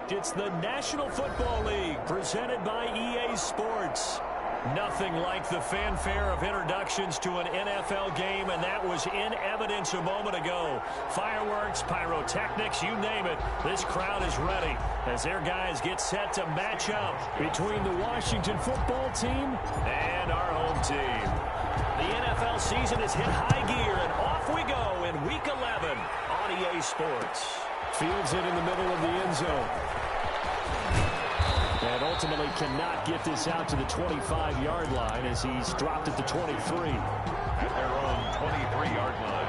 correct. It's the National Football League presented by EA Sports. Nothing like the fanfare of introductions to an NFL game, and that was in evidence a moment ago. Fireworks, pyrotechnics, you name it. This crowd is ready as their guys get set to match up between the Washington football team and our home team. The NFL season has hit high gear, and off we go in Week 11 on EA Sports. Fields it in the middle of the end zone. And ultimately cannot get this out to the 25-yard line as he's dropped at the 23. At their own 23-yard line.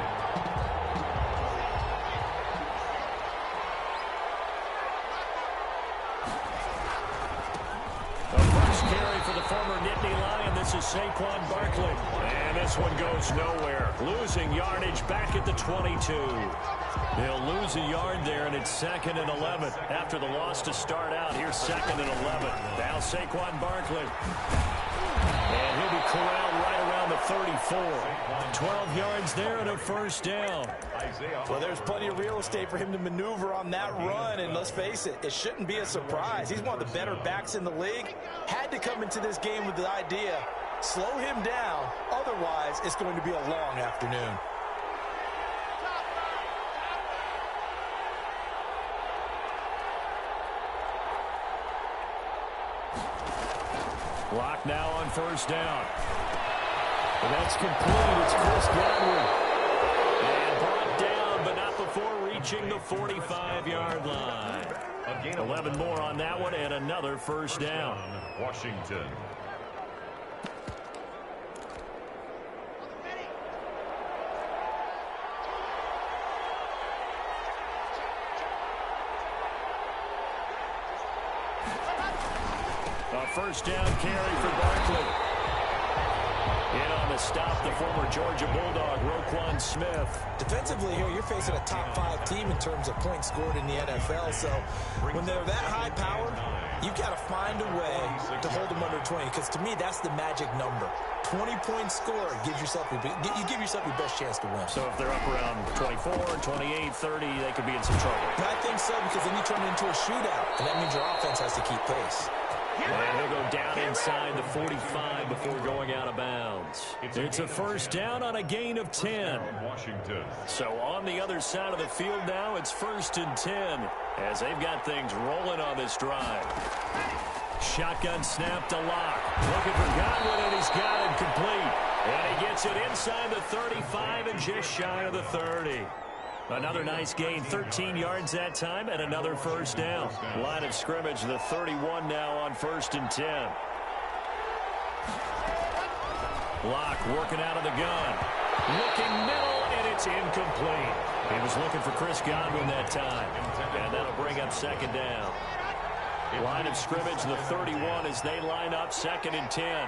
The first carry for the former Nittany Lion. This is Saquon Barkley. And this one goes nowhere. Losing yardage back at the 22. They'll lose a yard there, and it's 2nd and 11. After the loss to start out, here's 2nd and 11. Now Saquon Barkley. And he'll be corralled right around the 34. 12 yards there and a first down. Well, there's plenty of real estate for him to maneuver on that run, and let's face it, it shouldn't be a surprise. He's one of the better backs in the league. Had to come into this game with the idea, slow him down, otherwise it's going to be a long afternoon. Lock now on first down. And that's complete. It's Chris Godwin. And brought down, but not before reaching the 45-yard line. 11 more on that one, and another first down. Washington. A first down carry for Barkley. In on the stop, the former Georgia Bulldog, Roquan Smith. Defensively here, you're facing a top-5 team in terms of points scored in the NFL. So when they're that high-powered, you've got to find a way to hold them under 20. Because to me, that's the magic number. 20 points scored gives yourself you give yourself your best chance to win. So if they're up around 24, 28, 30, they could be in some trouble. I think so, because then you turn it into a shootout, and that means your offense has to keep pace. And he'll go down inside the 45 before going out of bounds. It's a first down on a gain of 10. Washington. So on the other side of the field now, it's 1st and 10 as they've got things rolling on this drive. Shotgun snap to Lock. Looking for Godwin, and he's got it complete. And he gets it inside the 35 and just shy of the 30. Another nice gain, 13 yards that time, and another first down. Line of scrimmage, the 31 now on 1st and 10. Lock working out of the gun. Looking middle, and it's incomplete. He was looking for Chris Godwin that time. And that'll bring up 2nd down. Line of scrimmage, the 31 as they line up 2nd and 10.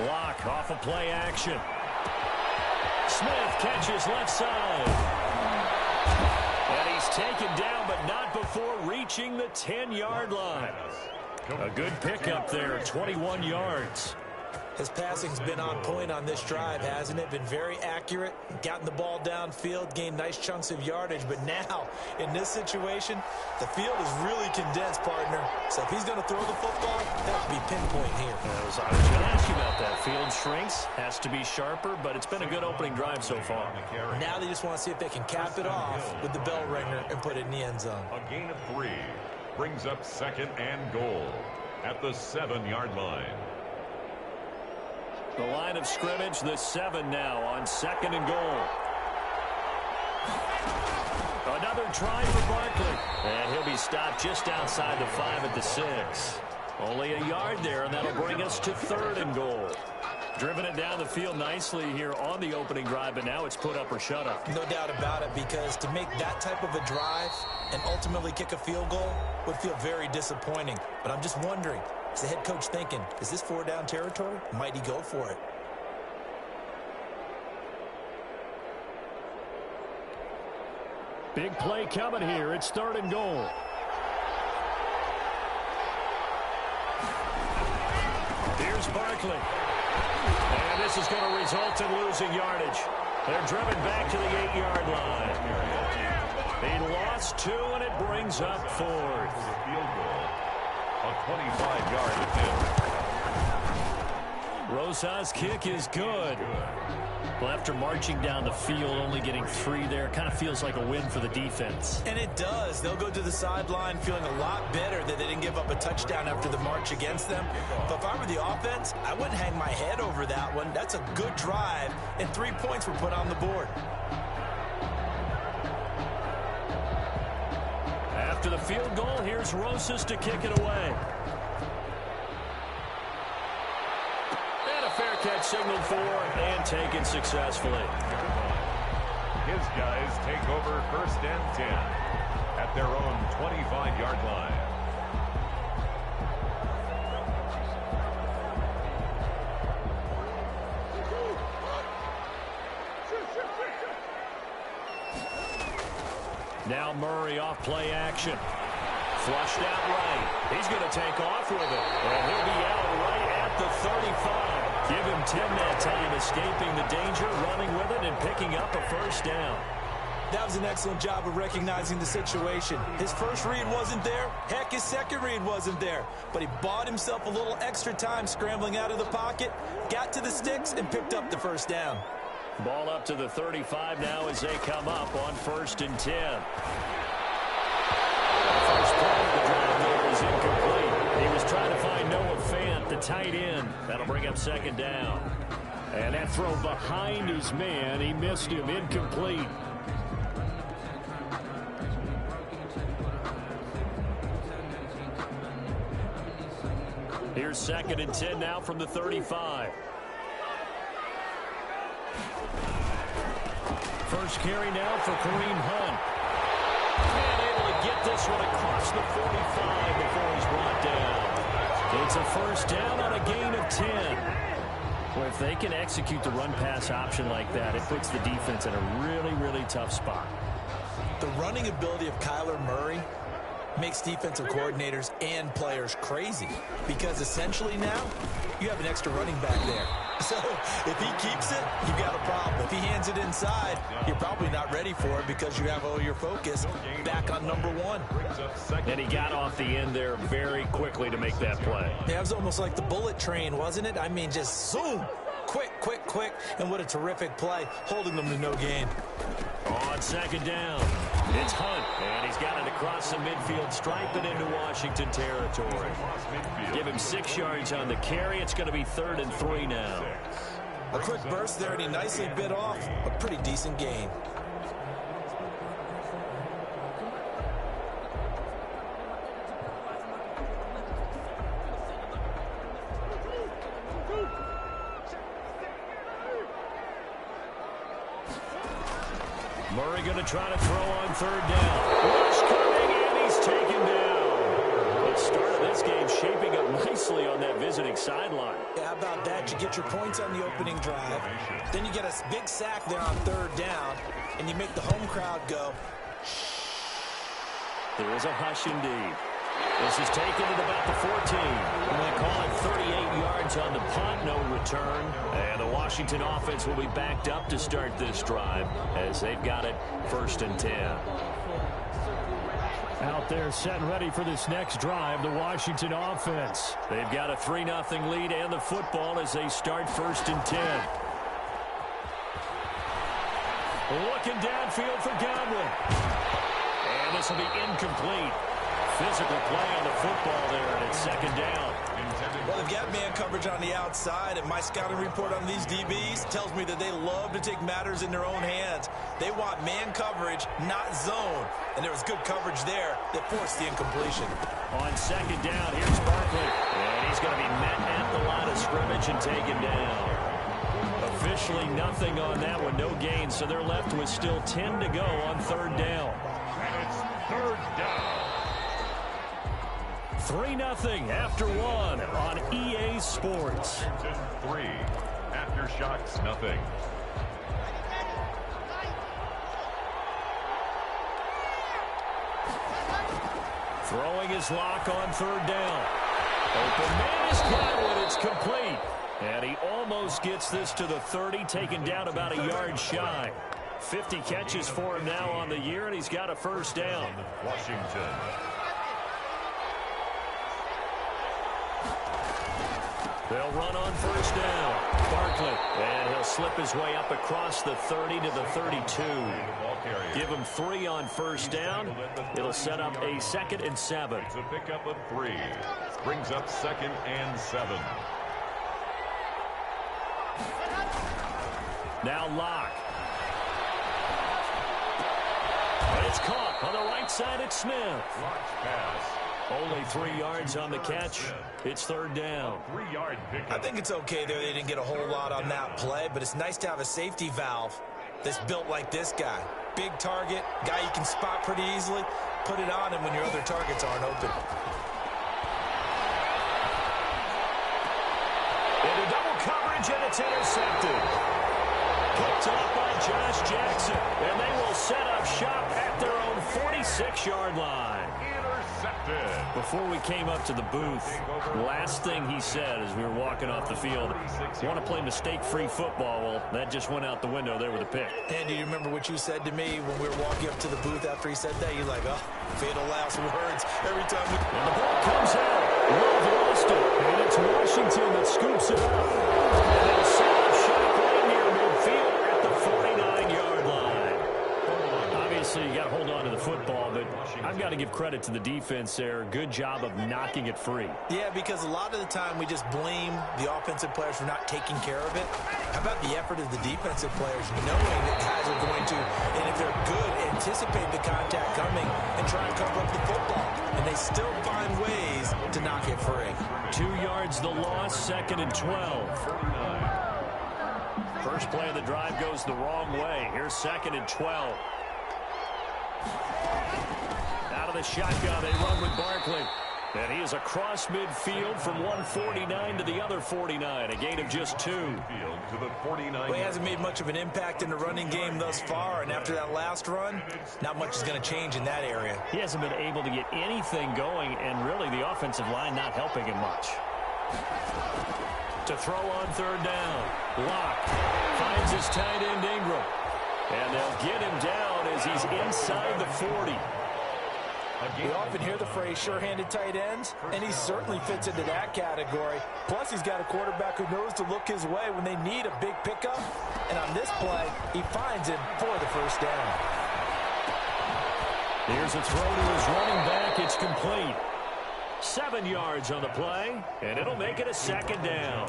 Lock off of play action. Smith catches left side. And he's taken down, but not before reaching the 10-yard line. A good pickup there, 21 yards. His passing's been on point on this drive, hasn't it? Been very accurate, gotten the ball downfield, gained nice chunks of yardage. But now, in this situation, the field is really condensed, partner. So if he's going to throw the football, that would be pinpoint here. I was going to ask you about that. Field shrinks, has to be sharper, but it's been a good opening drive so far. Now they just want to see if they can cap it off with the bell ringer and put it in the end zone. A gain of 3 brings up 2nd and goal at the 7-yard line. The line of scrimmage, the 7 now on 2nd and goal. Another try for Barkley. And he'll be stopped just outside the 5 at the 6. Only a yard there, and that'll bring us to 3rd and goal. Driven it down the field nicely here on the opening drive, but now it's put up or shut up. No doubt about it, because to make that type of a drive and ultimately kick a field goal would feel very disappointing. But I'm just wondering, is the head coach thinking, is this 4-down territory? Might he go for it? Big play coming here. It's 3rd and goal. Here's Barkley. And this is going to result in losing yardage. They're driven back to the 8-yard line. He lost 2, and it brings up 4th. The field goal, a 25-yard attempt. Rosa's kick is good. Well, after marching down the field, only getting 3 there, kind of feels like a win for the defense. And it does. They'll go to the sideline feeling a lot better that they didn't give up a touchdown after the march against them. But if I were the offense, I wouldn't hang my head over that one. That's a good drive, and 3 points were put on the board. After the field goal, here's Rosas to kick it away. Fair catch signaled for and taken successfully. His guys take over 1st and 10 at their own 25-yard line. Now Murray off play action. Flushed out right. He's going to take off with it. And he'll be out right at the 35. Give him 10 that time, escaping the danger, running with it, and picking up a 1st down. That was an excellent job of recognizing the situation. His first read wasn't there. Heck, his second read wasn't there. But he bought himself a little extra time scrambling out of the pocket, got to the sticks, and picked up the 1st down. Ball up to the 35 now as they come up on 1st and 10. First play of the drive there is incomplete. He was trying to find Noah Fant, the tight end. That'll bring up 2nd down. And that throw behind his man. He missed him. Incomplete. Here's 2nd and 10 now from the 35. First carry now for Kareem Hunt. And able to get this one across the 45 before he's brought down. It's a 1st down on a gain of 10. Well, if they can execute the run-pass option like that, it puts the defense in a really, really tough spot. The running ability of Kyler Murray makes defensive coordinators and players crazy because essentially now you have an extra running back there. So if he keeps it, you've got a problem. If he hands it inside, you're probably not ready for it because you have all your focus back on number 1. And he got off the end there very quickly to make that play. Yeah, it was almost like the bullet train, wasn't it? I mean, just zoom. Quick, quick, quick. And what a terrific play, holding them to no gain. On 2nd down, it's Hunt, and he's got it across the midfield stripe and into Washington territory. Give him 6 yards on the carry. It's going to be 3rd and 3 now. A quick burst there, and he nicely bit off a pretty decent gain. Murray going to try to throw on 3rd down. Rush coming, and he's taken down. The start of this game shaping up nicely on that visiting sideline. Yeah, how about that? You get your points on the opening drive. Then you get a big sack there on 3rd down, and you make the home crowd go. There is a hush indeed. This is taken at about the 14. I'm going to call it 38 yards on the punt, no return. And the Washington offense will be backed up to start this drive as they've got it 1st and 10. Out there set and ready for this next drive, the Washington offense. They've got a 3-0 lead and the football as they start 1st and 10. Looking downfield for Godwin. And this will be incomplete. Physical play on the football there, and it's 2nd down. Well, they've got man coverage on the outside, and my scouting report on these DBs tells me that they love to take matters in their own hands. They want man coverage, not zone. And there was good coverage there that forced the incompletion. On 2nd down, here's Barkley. And he's going to be met at the line of scrimmage and taken down. Officially nothing on that one, no gain, so they're left with still 10 to go on 3rd down. And it's 3rd down. 3-0 after 1 on EA Sports. 3. Aftershocks, nothing. Throwing his lock on 3rd down. Open man is Godwin. It's complete. And he almost gets this to the 30, taken down about a yard shy. 50 catches for him now on the year, and he's got a first down. Washington. They'll run on first down. Barkley, and he'll slip his way up across the 30 to the 32. Give him 3 on first down. It'll set up a 2nd and 7. It's a pickup of 3. Brings up 2nd and 7. Now Locke. But it's caught on the right side at Smith. Locke's pass. Only 3 yards on the catch. It's 3rd down. 3-yard pickup. I think it's okay there. They didn't get a whole lot on that play, but it's nice to have a safety valve that's built like this guy. Big target, guy you can spot pretty easily. Put it on him when your other targets aren't open. Into double coverage, and it's intercepted. Picked off by Josh Jackson, and they will set up shop at their own 46-yard line. Intercepted. Before we came up to the booth, last thing he said as we were walking off the field, want to play mistake-free football. Well, that just went out the window there with a pick. And do you remember what you said to me when we were walking up to the booth after he said that? You're like, oh, fatal last words every time. And the ball comes out. Love lost it. And it's Washington that scoops it up. And they'll set up shop right near midfield at the 49-yard line. Obviously, you got to hold on to the football, but I've got to give credit to the defense there. Good job of knocking it free. Yeah, because a lot of the time we just blame the offensive players for not taking care of it. How about the effort of the defensive players knowing that guys are going to, and if they're good, anticipate the contact coming and try and cover up the football. And they still find ways to knock it free. 2 yards the loss, 2nd and 12. First play of the drive goes the wrong way. Here's 2nd and 12. Out of the shotgun, they run with Barkley. And he is across midfield from 149 to the other 49, a gain of just 2. To the 49. Well, he hasn't made much of an impact in the running game thus far, and after that last run, not much is going to change in that area. He hasn't been able to get anything going, and really the offensive line not helping him much. To throw on 3rd down, Locke finds his tight end Ingram. And they'll get him down as he's inside the 40. We often hear the phrase sure-handed tight ends, and he certainly fits into that category. Plus, he's got a quarterback who knows to look his way when they need a big pickup. And on this play, he finds him for the first down. Here's a throw to his running back. It's complete. 7 yards on the play, and it'll make it a 2nd down.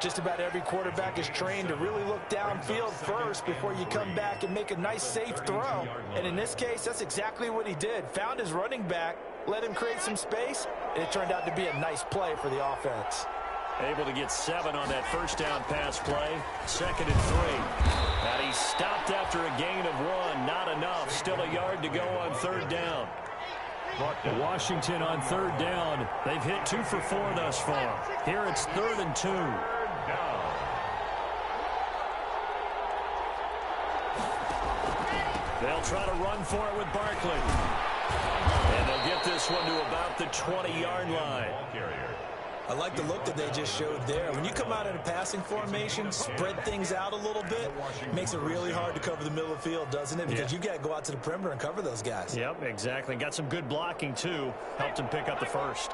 Just about every quarterback is trained to really look downfield first before you come back and make a nice, safe throw. And in this case, that's exactly what he did. Found his running back, let him create some space, and it turned out to be a nice play for the offense. Able to get 7 on that first down pass play. 2nd and 3. And he stopped after a gain of 1. Not enough. Still a yard to go on 3rd down. Washington on 3rd down. They've hit 2 for 4 thus far. Here it's 3rd and 2. They'll try to run for it with Barkley. And they'll get this one to about the 20-yard line. I like the look that they just showed there. When you come out in a passing formation, spread things out a little bit, makes it really hard to cover the middle of the field, doesn't it? Because you've got to go out to the perimeter and cover those guys. Yep, exactly. Got some good blocking, too. Helped him pick up the first.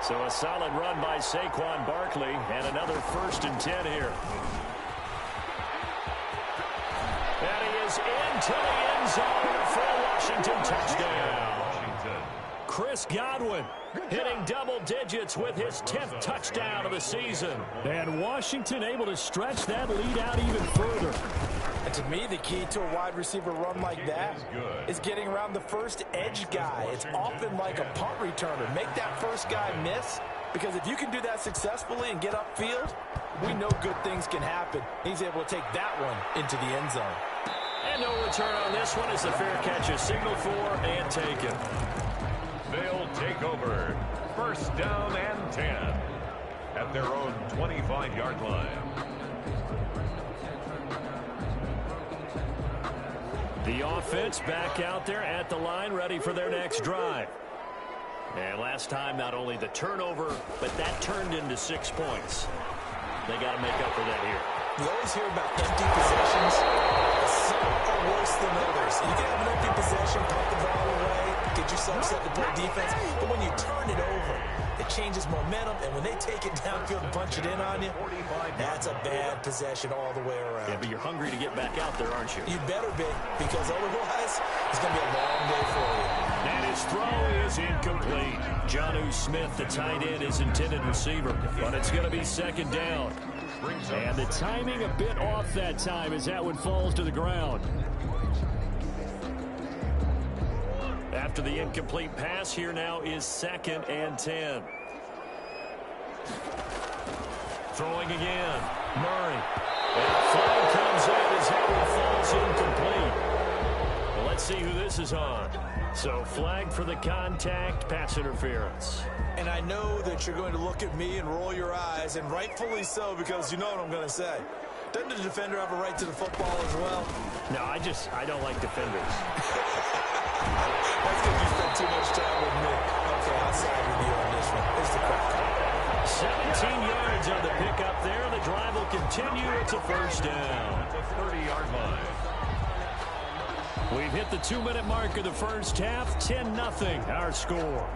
So a solid run by Saquon Barkley, and another 1st and 10 here. And he is into the end zone for a Washington touchdown. Chris Godwin hitting double digits with his 10th touchdown of the season. And Washington able to stretch that lead out even further. And to me, the key to a wide receiver run like that is getting around the first edge guy. It's often like a punt returner. Make that first guy miss, because if you can do that successfully and get upfield, we know good things can happen. He's able to take that one into the end zone. And no return on this one as the fair catch is signaled for and taken. They'll take over. 1st down and 10 at their own 25-yard line. The offense back out there at the line, ready for their next drive. And last time, not only the turnover, but that turned into 6 points. They got to make up for that here. We always hear about empty possessions. Some are second play defense. But when you turn it over, it changes momentum. And when they take it downfield and punch it in on you, that's a bad possession all the way around. Yeah, but you're hungry to get back out there, aren't you? You better be, because otherwise it's going to be a long day for you. And his throw is incomplete. Jonnu Smith, the tight end, is intended receiver. But it's going to be second down. And the timing a bit off that time as that one falls to the ground. After the incomplete pass, here now is 2nd and 10. Throwing again. Murray. And a flag comes in as that one falls incomplete. Well, let's see who this is on. So flag for the contact, pass interference. And I know that you're going to look at me and roll your eyes, and rightfully so, because you know what I'm going to say. Doesn't the defender have a right to the football as well? No, I don't like defenders. That's because you spend too much time with me. Okay, I'll side with you on this one. It's the crack. 17 yards on the pickup there. The drive will continue. It's a first down. The 30-yard line. We've hit the 2-minute mark of the first half. 10-0 our score.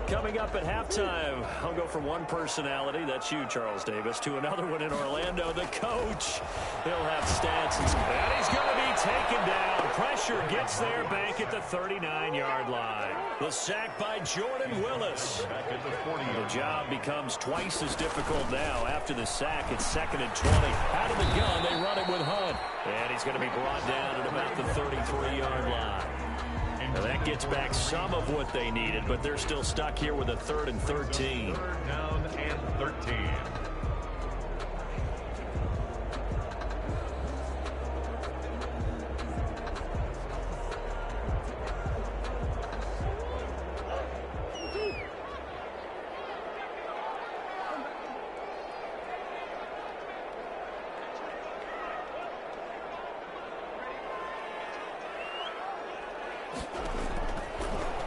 Coming up at halftime, I'll go from one personality, that's you, Charles Davis, to another one in Orlando, the coach. He'll have stats, and he's going to be taken down. Pressure gets there back at the 39-yard line. The sack by Jordan Willis. Back at the 40. The job becomes twice as difficult now. After the sack, it's 2nd and 20. Out of the gun, they run it with Hunt. And he's going to be brought down at about the 33-yard line. Now that gets back some of what they needed, but they're still stuck here with a 3rd and 13. 3rd down and 13.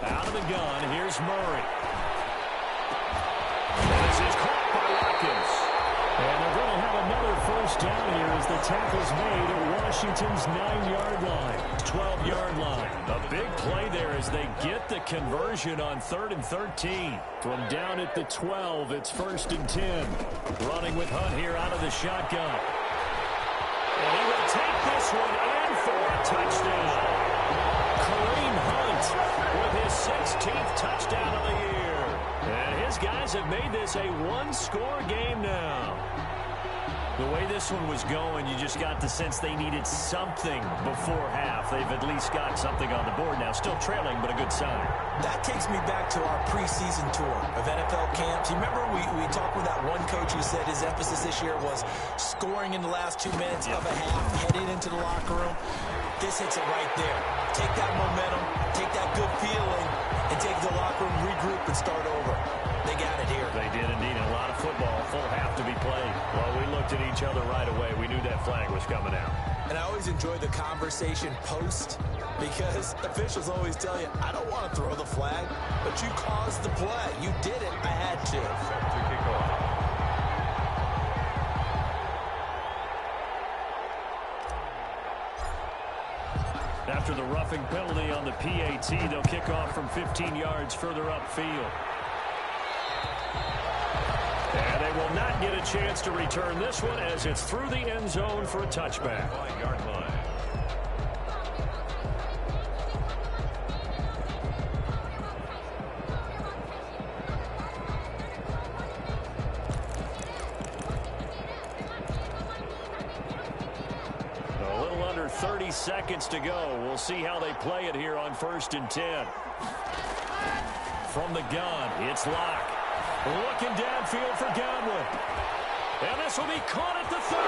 Out of the gun, here's Murray. This is caught by Watkins. And they're going to have another first down here as the tackle's made at Washington's 9-yard line, 12-yard line. A big play there as they get the conversion on 3rd and 13. From down at the 12, it's 1st and 10. Running with Hunt here out of the shotgun. And he will take this one in for a touchdown. Kareem Hunt with his 16th touchdown of the year. And his guys have made this a one-score game now. The way this one was going, you just got the sense they needed something before half. They've at least got something on the board now. Still trailing, but a good sign. That takes me back to our preseason tour of NFL camps. You remember we talked with that one coach who said his emphasis this year was scoring in the last 2 minutes of a half, heading into the locker room. This hits it right there. Take that momentum, take that good feeling, and take the locker room, regroup, and start over. They got it here. They did indeed. A lot of football, full half to be played. Well, we looked at each other right away. We knew that flag was coming out. And I always enjoy the conversation post because officials always tell you, I don't want to throw the flag, but you caused the play. You did it. I had to. Set to kick off. After the roughing penalty on the PAT, they'll kick off from 15 yards further upfield. And they will not get a chance to return this one as it's through the end zone for a touchback. 5-yard line. A little under 30 seconds to go. We'll see how they play it here on 1st and 10. From the gun, it's Locke. Looking downfield for Godwin. And this will be caught at the 30.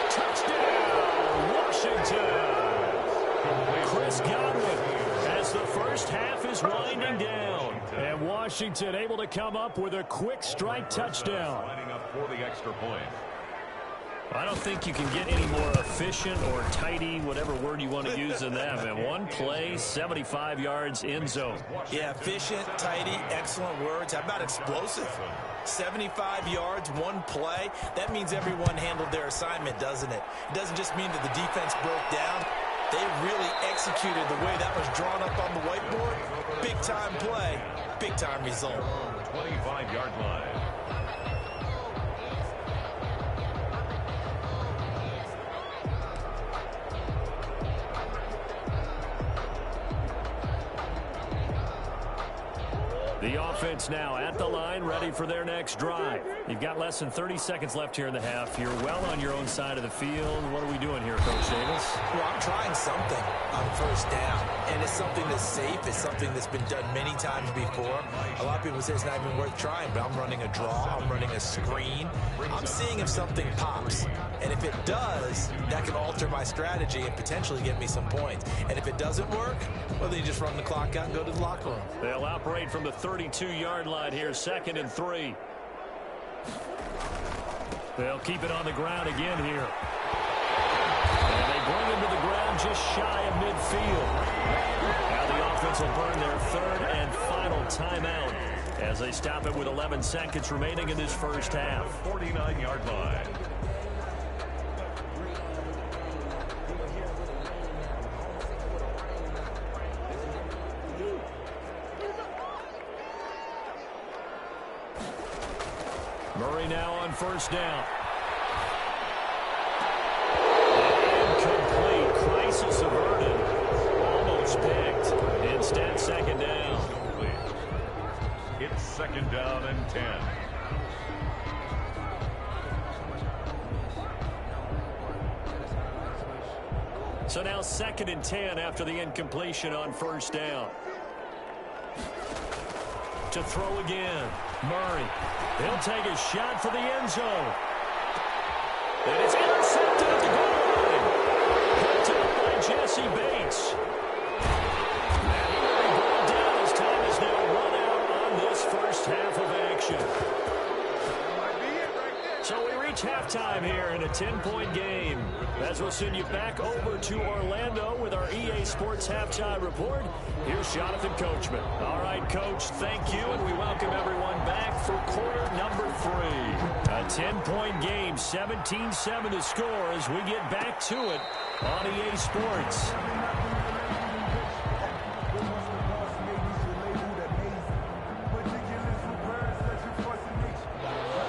Touchdown, Washington. Chris Godwin as the first half is winding down. And Washington able to come up with a quick strike touchdown. Lining up for the extra point. I don't think you can get any more efficient or tidy, whatever word you want to use in that. Man, one play, 75 yards in zone. Yeah, efficient, tidy, excellent words. How about explosive? 75 yards, one play. That means everyone handled their assignment, doesn't it? It doesn't just mean that the defense broke down. They really executed the way that was drawn up on the whiteboard. Big-time play, big-time result. 25-yard line. The offense now at the line, ready for their next drive. You've got less than 30 seconds left here in the half. You're well on your own side of the field. What are we doing here, Coach Davis? Well, I'm trying something on first down, and it's something that's safe. It's something that's been done many times before. A lot of people say it's not even worth trying, but I'm running a draw. I'm running a screen. I'm seeing if something pops, and if it does, that can alter my strategy and potentially get me some points. And if it doesn't work, well, then you just run the clock out and go to the locker room. They'll operate from the 32-yard line here, 2nd and 3. They'll keep it on the ground again here. And they bring him to the ground just shy of midfield. Now the offense will burn their 3rd and final timeout as they stop it with 11 seconds remaining in this first half. 49-yard line. Murray now on first down. Incomplete. Crisis averted. Almost picked. Instead, 2nd down. It's 2nd down and 10. So now 2nd and 10 after the incompletion on first down. To throw again. Murray. He'll take a shot for the end zone. And it's intercepted at the goal line. Picked up by Jesse Bates. And he will be brought down as time is now run out on this first half of action. So we reach halftime here in a 10-point game. As we'll send you back over to Orlando with our EA Sports Halftime Report. Here's Jonathan Coachman. All right, Coach, thank you, and we welcome everyone back for quarter number 3. A 10-point game, 17-7 to score as we get back to it on EA Sports.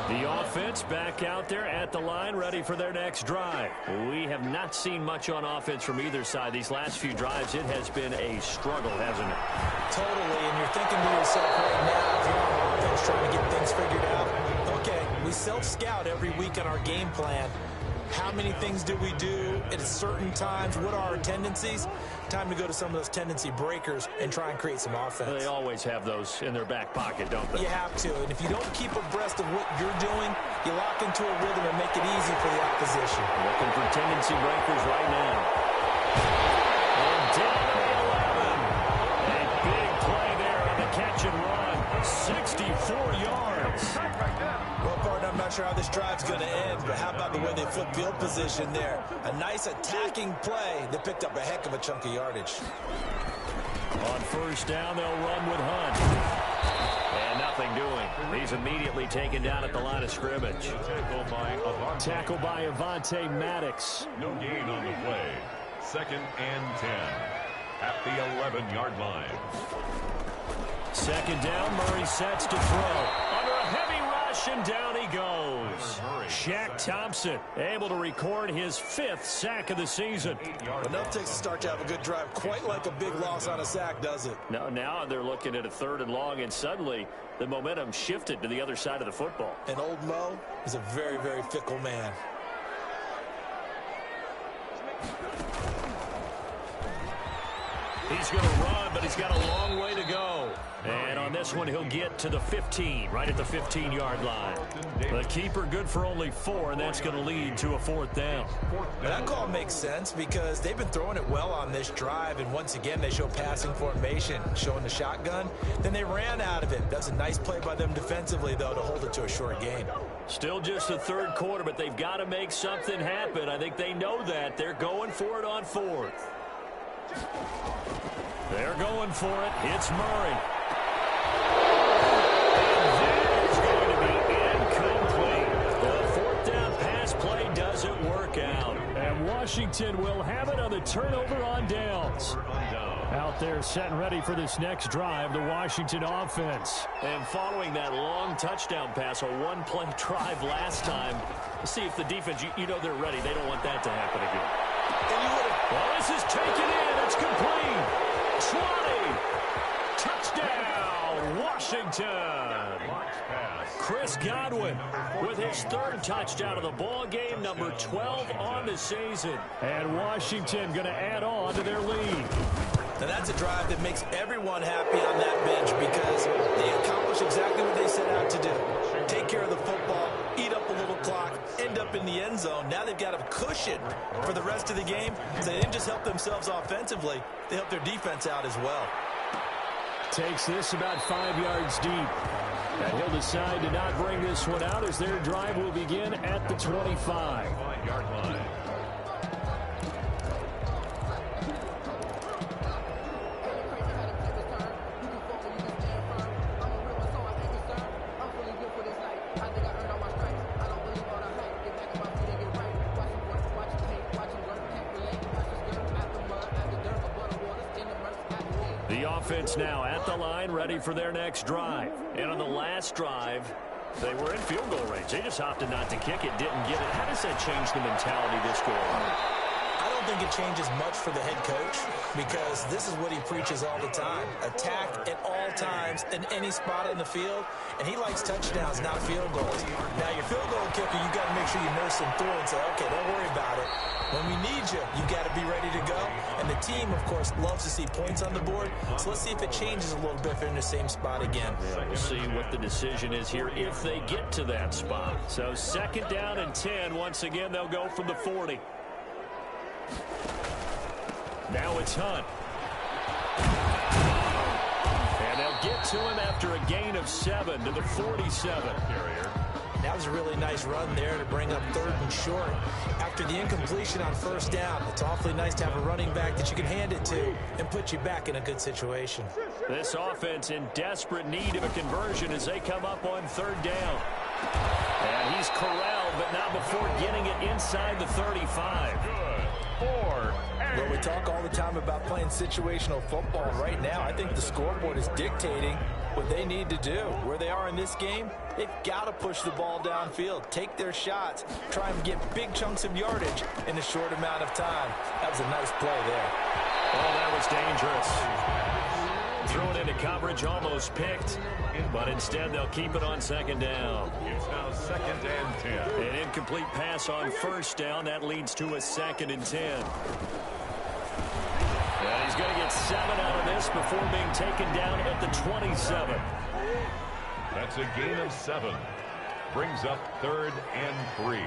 The offense back out there at the line, ready for their next drive. We have not seen much on offense from either side. These last few drives, it has been a struggle, hasn't it? Totally, and you're thinking to yourself right now, if you're on offense trying to get things figured out, okay, we self-scout every week on our game plan. How many things do we do at certain times? What are our tendencies? Time to go to some of those tendency breakers and try and create some offense. They always have those in their back pocket, don't they? You have to, and if you don't keep abreast of what you're doing, you lock into a rhythm and make it easy for the opposition. Looking for tendency breakers right now. And down to the 11. A big play there on the catch and run. 64 yards. Well, partner, I'm not sure how this drive's going to end, but how about the way they flip field position there? A nice attacking play that picked up a heck of a chunk of yardage. On first down, they'll run with Hunt. And nothing doing. He's immediately taken down at the line of scrimmage. Tackle by Avonte Maddox. No gain on the play. 2nd and 10 at the 11-yard line. 2nd down, Murray sets to throw. Under a heavy rush, and down he goes. Shaq Thompson able to record his 5th sack of the season. Enough takes to start to have a good drive. Quite like a big loss on a sack, does it? No, now they're looking at a 3rd and long, and suddenly the momentum shifted to the other side of the football. And old Mo is a very, very fickle man. He's going to run, but he's got a long way to go. And on this one, he'll get to the 15, right at the 15-yard line. The keeper good for only 4, and that's going to lead to a 4th down. That call makes sense because they've been throwing it well on this drive, and once again, they show passing formation, showing the shotgun. Then they ran out of it. That's a nice play by them defensively, though, to hold it to a short gain. Still just the third quarter, but they've got to make something happen. I think they know that. They're going for it on fourth. They're going for it. It's Murray. Washington will have it on the turnover on downs. Out there set and ready for this next drive, the Washington offense. And following that long touchdown pass, a one-play drive last time, let's see if the defense, you know they're ready. They don't want that to happen again. Well, this is taken in. It's complete. 20. Touchdown, Washington. Chris Godwin with his third touchdown of the ball game, number 12 on the season. And Washington going to add on to their lead. Now that's a drive that makes everyone happy on that bench because they accomplish exactly what they set out to do. Take care of the football, eat up a little clock, end up in the end zone. Now they've got a cushion for the rest of the game. So they didn't just help themselves offensively, they helped their defense out as well. Takes this about 5 yards deep. And he'll decide to not bring this one out as their drive will begin at the 25-yard line. The offense now at the line, ready for their next drive. And on the last drive, they were in field goal range. They just opted not to kick it, didn't get it. How does that change the mentality this go on? I don't think it changes much for the head coach because this is what he preaches all the time. Attack at all times in any spot on the field. And he likes touchdowns, not field goals. Now, your field goal kicker, you got to make sure you nurse him through and say, okay, don't worry about it. When we need you, you got to be ready to go. And the team, of course, loves to see points on the board. So let's see if it changes a little bit if they're in the same spot again. Yeah, we'll see what the decision is here if they get to that spot. So 2nd down and 10. Once again, they'll go from the 40. Now it's Hunt. And they'll get to him after a gain of 7 to the 47. That was a really nice run there to bring up 3rd and short. After the incompletion on 1st down, it's awfully nice to have a running back that you can hand it to and put you back in a good situation. This offense in desperate need of a conversion as they come up on 3rd down. And he's corralled, but not before getting it inside the 35. Well, we talk all the time about playing situational football. Right now, I think the scoreboard is dictating what they need to do. Where they are in this game, they've got to push the ball downfield, take their shots, try and get big chunks of yardage in a short amount of time. That was a nice play there. Oh, that was dangerous. Thrown into coverage, almost picked, but instead they'll keep it on 2nd down. It's now 2nd and 10. An incomplete pass on 1st down. That leads to a 2nd and 10. And he's going to get 7 out of this before being taken down at the 27. That's a gain of 7. Brings up 3rd and 3.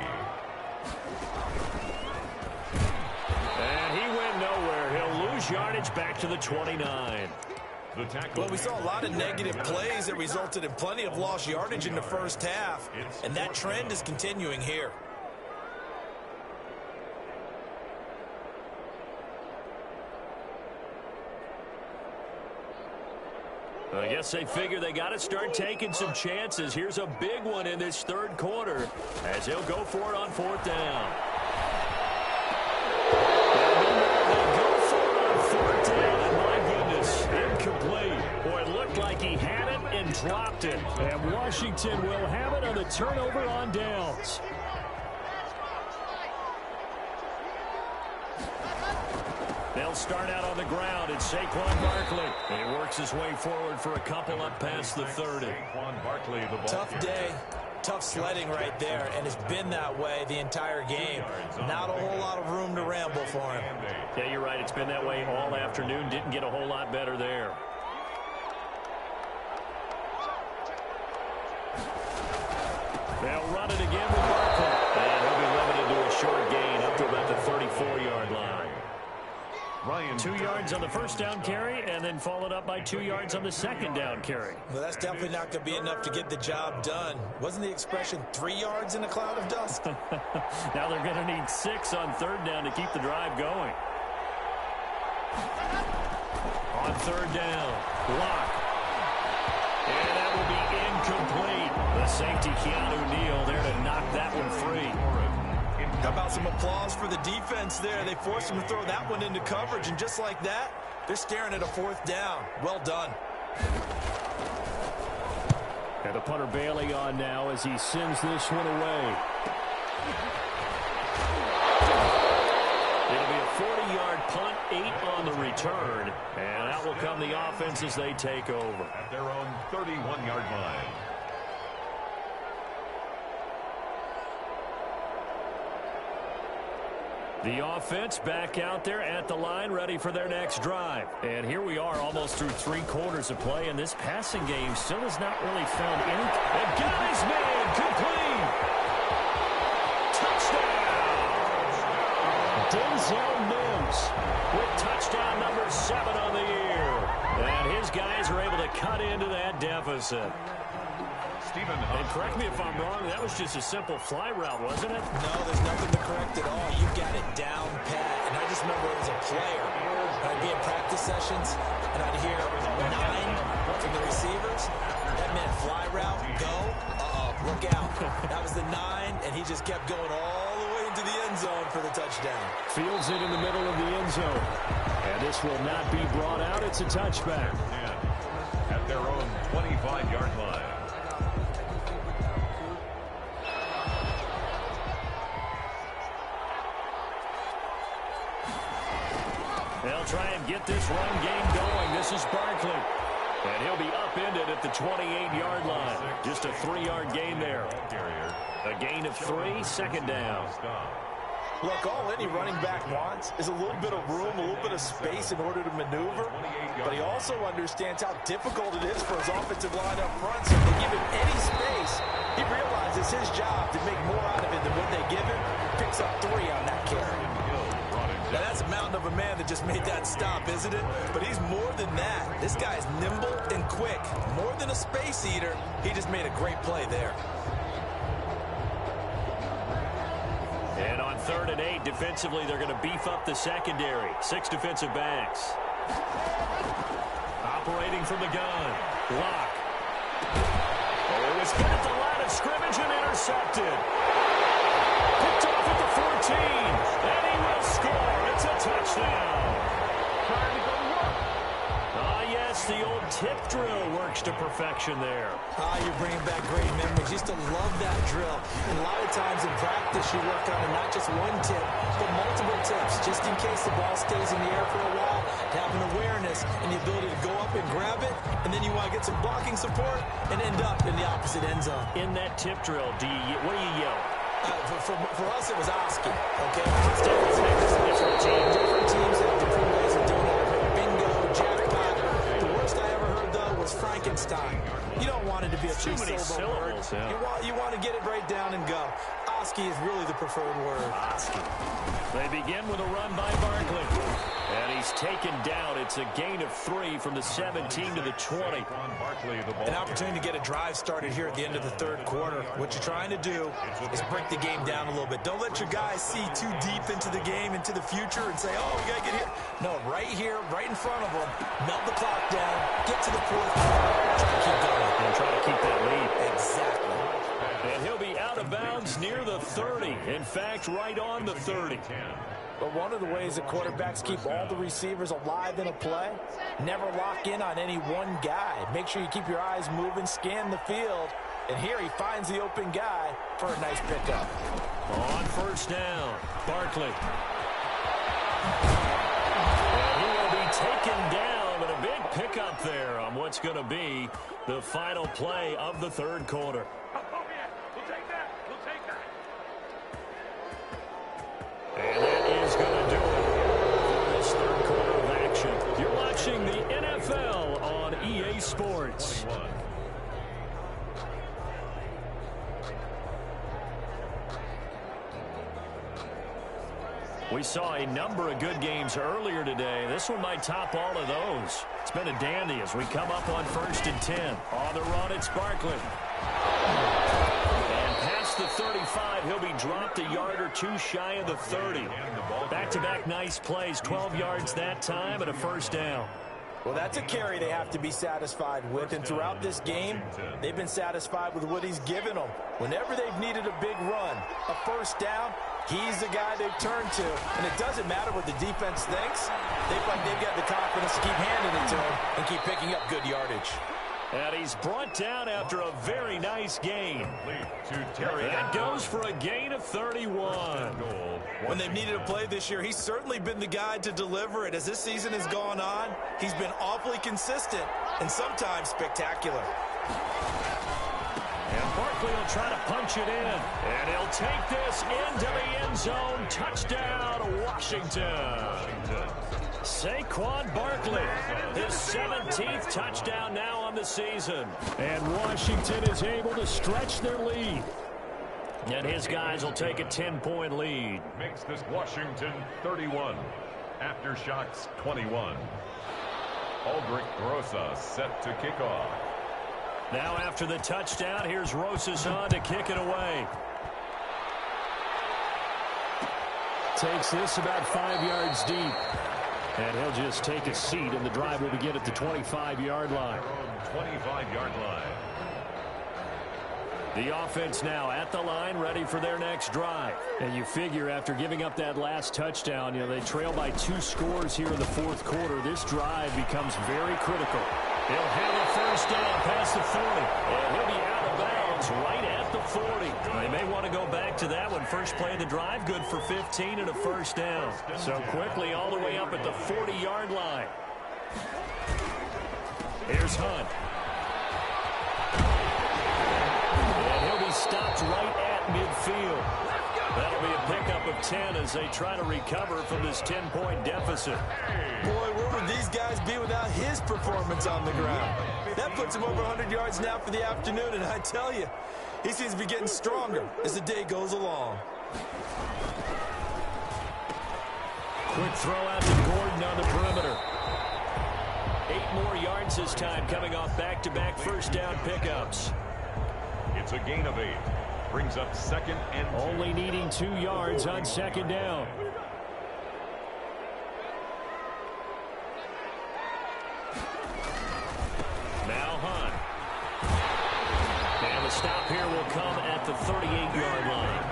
And he went nowhere. He'll lose yardage back to the 29. Well, we saw a lot of negative plays that resulted in plenty of lost yardage in the 1st half, and that trend is continuing here. I guess they figure they got to start taking some chances. Here's a big one in this 3rd quarter as he'll go for it on 4th down. Incomplete. Boy, it looked like he had it and dropped it. And Washington will have it on the turnover on downs. They'll start out on the ground. It's Saquon Barkley. And he works his way forward for a couple up past the 30. Tough day. Tough sledding right there, and it's been that way the entire game. Not a whole lot of room to ramble for him. Yeah, you're right. It's been that way all afternoon. Didn't get a whole lot better there. They'll run it again with Barkley. And he'll be limited to a short gain up to about the 34-yard line. 2 yards on the first down carry, and then followed up by 2 yards on the second down carry. Well, that's definitely not going to be enough to get the job done. Wasn't the expression 3 yards in a cloud of dust? Now they're going to need 6 on third down to keep the drive going. On third down, block. And that will be incomplete. The safety, Keanu Neal, there to knock that one free. How about some applause for the defense there? They forced him to throw that one into coverage, and just like that, they're staring at a fourth down. Well done. And the punter Bailey on now as he sends this one away. It'll be a 40-yard punt, 8 on the return, and out will come the offense as they take over. At their own 31-yard line. The offense back out there at the line, ready for their next drive. And here we are almost through 3 quarters of play, and this passing game still has not really found any. And got his man complete. Touchdown. Dizzle with touchdown number 7 on the year. And his guys are able to cut into that deficit. And correct me if I'm wrong, that was just a simple fly route, wasn't it? No, there's nothing to correct at all. You got it down pat. And I just remember as a player, I'd be in practice sessions, and I'd hear 9 from the receivers. That meant fly route, go, look out. That was the 9, and he just kept going all the way into the end zone for the touchdown. Fields it in the middle of the end zone. And this will not be brought out. It's a touchback. At their own 25-yard line. They'll try and get this run game going. This is Barkley. And he'll be upended at the 28-yard line. Just a 3-yard gain there. A gain of 3, second down. Look, all any running back wants is a little bit of room, a little bit of space in order to maneuver. But he also understands how difficult it is for his offensive line up front. So if they give him any space, he realizes his job to make more out of it than what they give him. Picks up 3 on that carry. Now, that's a mountain of a man that just made that stop, isn't it? But he's more than that. This guy's nimble and quick. More than a space eater, he just made a great play there. And on 3rd and 8, defensively, they're going to beef up the secondary. 6 defensive backs. Operating from the gun. Block. Oh, it was hit at the line of scrimmage and intercepted. Picked off at the 14. And he will score. It's a touchdown. Yes, the old tip drill works to perfection there. You're bringing back great memories. Used to love that drill. And a lot of times in practice, you work on it, not just one tip, but multiple tips, just in case the ball stays in the air for a while, to have an awareness and the ability to go up and grab it, and then you want to get some blocking support and end up in the opposite end zone. In that tip drill, what do you yell? For us, it was Oski. Okay, different teams have different ways of doing it. Bingo, jackpot. The worst I ever heard though was Frankenstein. You don't want it to be a too many syllables. Yeah. You want to get it right down and go. Oski is really the preferred word. Oski. They begin with a run by Barkley. And he's taken down. It's a gain of 3 from the 17 to the 20. An opportunity to get a drive started here at the end of the 3rd quarter. What you're trying to do is break the game down a little bit. Don't let your guys see too deep into the game, into the future, and say, oh, we got to get here. No, right here, right in front of them, melt the clock down, get to the 4th quarter, try to keep going. And try to keep that lead. Exactly. And he'll be out of bounds near the 30. In fact, right on the 30. But one of the ways that quarterbacks keep all the receivers alive in a play, never lock in on any one guy. Make sure you keep your eyes moving, scan the field. And here he finds the open guy for a nice pickup. On 1st down, Barkley. And he will be taken down, but a big pickup there on what's going to be the final play of the 3rd quarter. And that is going to do it for this 3rd quarter of action. You're watching the NFL on EA Sports. We saw a number of good games earlier today. This one might top all of those. It's been a dandy as we come up on 1st and 10. On the run, it's Barkley. And past the 35, he'll be dropped a yard or two shy of the 30. Back-to-back nice plays, 12 yards that time and a first down. Well, that's a carry they have to be satisfied with, and throughout this game, they've been satisfied with what he's given them. Whenever they've needed a big run, a first down, he's the guy they've turned to, and it doesn't matter what the defense thinks. They've got the confidence to keep handing it to him and keep picking up good yardage. And he's brought down after a very nice gain. That goes for a gain of 31. When they've needed a play this year, he's certainly been the guy to deliver it. As this season has gone on, he's been awfully consistent and sometimes spectacular. And Barkley will try to punch it in. And he'll take this into the end zone. Touchdown, Washington. Saquon Barkley, his 17th touchdown now on the season. And Washington is able to stretch their lead. And his guys will take a 10-point lead. Makes this Washington 31. Aftershocks 21. Aldrich Rosa set to kick off. Now after the touchdown, here's Rosas on to kick it away. Takes this about 5 yards deep. And he'll just take a seat, and the drive will begin at the 25-yard line. 25-yard line. The offense now at the line, ready for their next drive. And you figure after giving up that last touchdown, they trail by 2 scores here in the fourth quarter. This drive becomes very critical. He'll have a first down past the 40. And he'll be out of bounds right at the 40. They may want to go back to that one. First play of the drive, good for 15 and a first down. So quickly all the way up at the 40-yard line. Here's Hunt. And he'll be stopped right at midfield. That'll be a pickup of 10 as they try to recover from this 10-point deficit. Boy, where would these guys be without his performance on the ground? That puts him over 100 yards now for the afternoon, and I tell you, he seems to be getting stronger as the day goes along. Quick throw out to Gordon on the perimeter. 8 more yards this time coming off back-to-back first down pickups. It's a gain of 8. Brings up 2nd and 2. Only needing 2 yards on 2nd down. Now Hunt. And the stop here will come at the 38-yard line.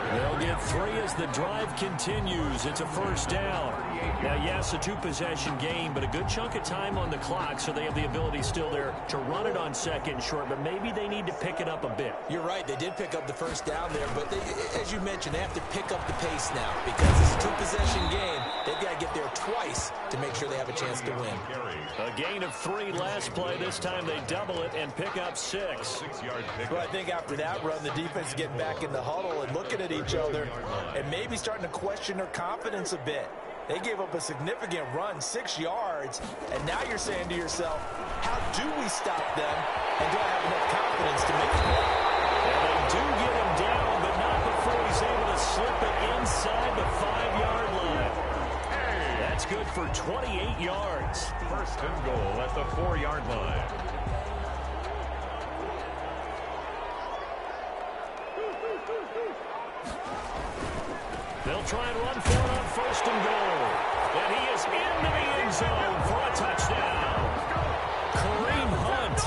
They'll get 3 as the drive continues. It's a first down. Now, yes, a 2-possession game, but a good chunk of time on the clock, so they have the ability still there to run it on 2nd and short, but maybe they need to pick it up a bit. You're right. They did pick up the first down there, but as you mentioned, they have to pick up the pace now because it's a 2-possession game. They've got to get there twice to make sure they have a chance to win. A gain of 3 last play. This time they double it and pick up 6. Well, I think after that run, the defense is getting back in the huddle and looking at each other and maybe starting to question their confidence a bit. They gave up a significant run, 6 yards, and now you're saying to yourself, how do we stop them, and do I have enough confidence to make the play? And they do get him down, but not before he's able to slip it inside the 5-yard line. That's good for 28 yards. First and goal at the 4-yard line. They'll try and run for it on 1st and goal. And he is into the end zone for a touchdown. Kareem Hunt,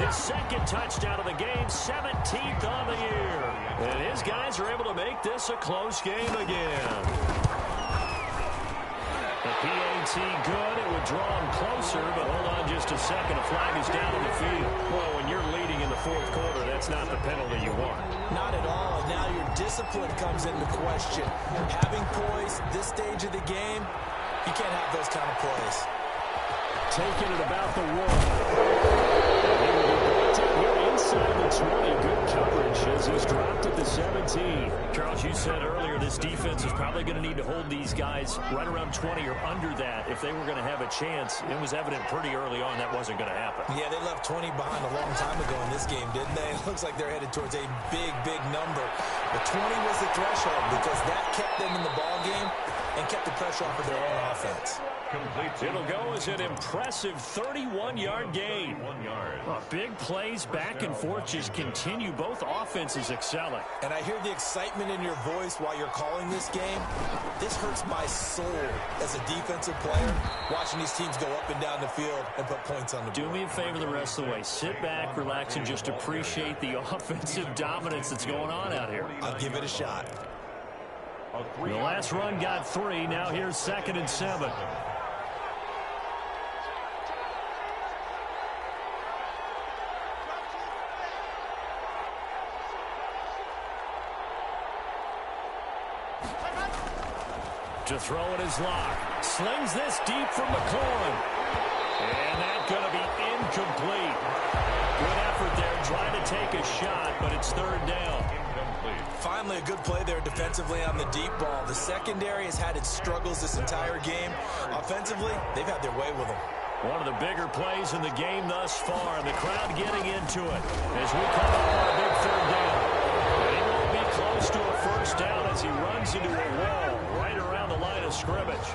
his 2nd touchdown of the game, 17th on the year. And his guys are able to make this a close game again. The PAT good. It would draw him closer, but hold on just a second. A flag is down on the field. Well, when you're leading in the fourth quarter, that's not the penalty you want. Not at all. And now your discipline comes into question. Having poise this stage of the game, you can't have those kind of plays. Taking it about the 1. Here inside the 20. Good coverage as he's dropped at the 17. Charles, you said earlier this defense is probably going to need to hold these guys right around 20 or under that if they were going to have a chance. It was evident pretty early on that wasn't going to happen. Yeah, they left 20 behind a long time ago in this game, didn't they? It looks like they're headed towards a big, big number. But 20 was the threshold because that kept them in the ball game. and kept the pressure off of their own offense. It'll go as an impressive 31-yard gain. Well, big plays back and forth just continue. Both offenses excelling. And I hear the excitement in your voice while you're calling this game. This hurts my soul as a defensive player, watching these teams go up and down the field and put points on the board. Do me a favor the rest of the way. Sit back, relax, and just appreciate the offensive dominance that's going on out here. I'll give it a shot. The last run got 3. Now here's 2nd and 7. To throw it is Locke. Slings this deep from McLaurin. And that's going to be incomplete. Good effort there trying to take a shot, but it's 3rd down. Finally, a good play there defensively on the deep ball. The secondary has had its struggles this entire game. Offensively, they've had their way with them. One of the bigger plays in the game thus far. The crowd getting into it as we come up on a big 3rd down. But he won't be close to a 1st down as he runs into a wall right around the line of scrimmage.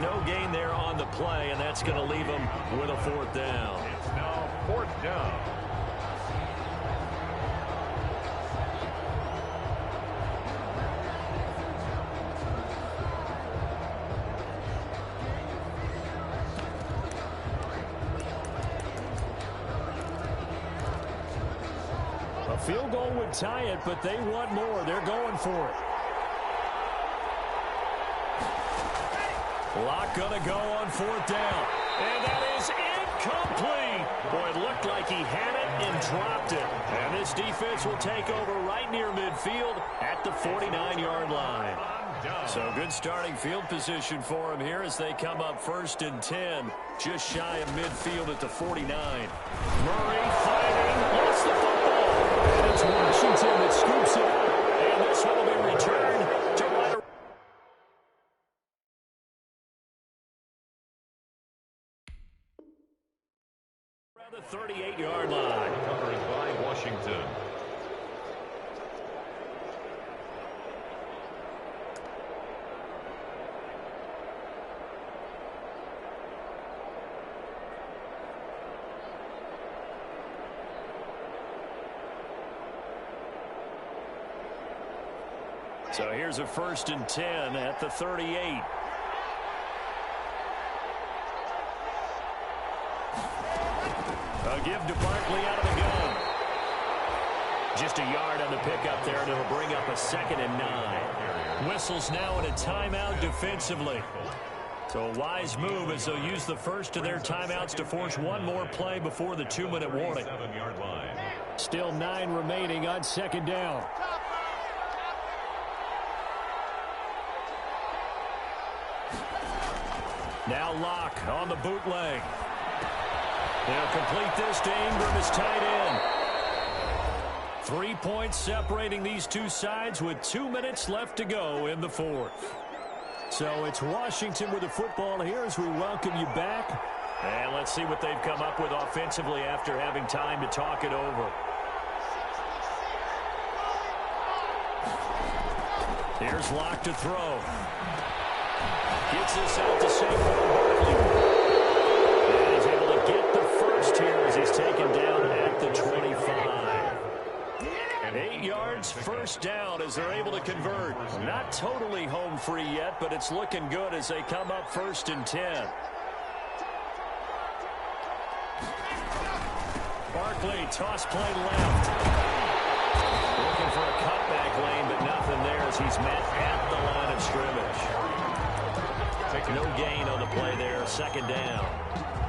No gain there on the play, and that's going to leave him with a 4th down. It's now 4th down. A field goal would tie it, but they want more. They're going for it. Locke going to go on 4th down. And that is incomplete. Boy, it looked like he had it and dropped it. And this defense will take over right near midfield at the 49-yard line. So good starting field position for him here as they come up 1st and 10. Just shy of midfield at the 49. Murray fighting. Lost the football. And it's Washington that scoops it up. And this one will be returned to right around the 38-yard line. Covered by Washington. So here's a 1st and 10 at the 38. A give to Barkley out of the gun. Just a yard on the pickup there, and it'll bring up a 2nd and 9. Whistles now in a timeout defensively. So a wise move as they'll use the first of their timeouts to force one more play before the 2-minute warning. 7-yard line. Still 9 remaining on 2nd down. Now Locke on the bootleg. They'll complete this to Ingram as tight end. 3 points separating these two sides with 2 minutes left to go in the 4th. So it's Washington with the football here as we welcome you back. And let's see what they've come up with offensively after having time to talk it over. Here's Locke to throw. Gets this out to Saquon Barkley. And he's able to get the first here as he's taken down at the 25. 8 yards, 1st down as they're able to convert. Not totally home free yet, but it's looking good as they come up 1st and 10. Barkley, toss play left. Looking for a cutback lane, but nothing there as he's met at the line of scrimmage. No gain on the play there, 2nd down.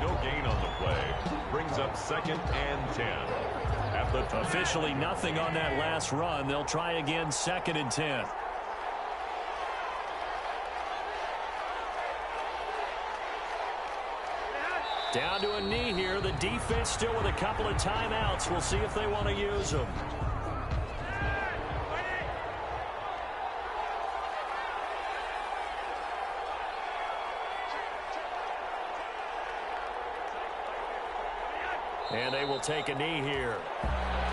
No gain on the play. Brings up 2nd and 10. At the Officially nothing on that last run. They'll try again 2nd and 10. Down to a knee here. The defense still with a couple of timeouts. We'll see if they want to use them. And they will take a knee here.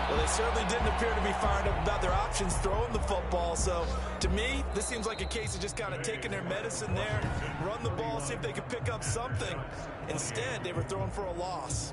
Well, they certainly didn't appear to be fired up about their options throwing the football. So, to me, this seems like a case of just kind of taking their medicine there, run the ball, see if they could pick up something. Instead, they were throwing for a loss.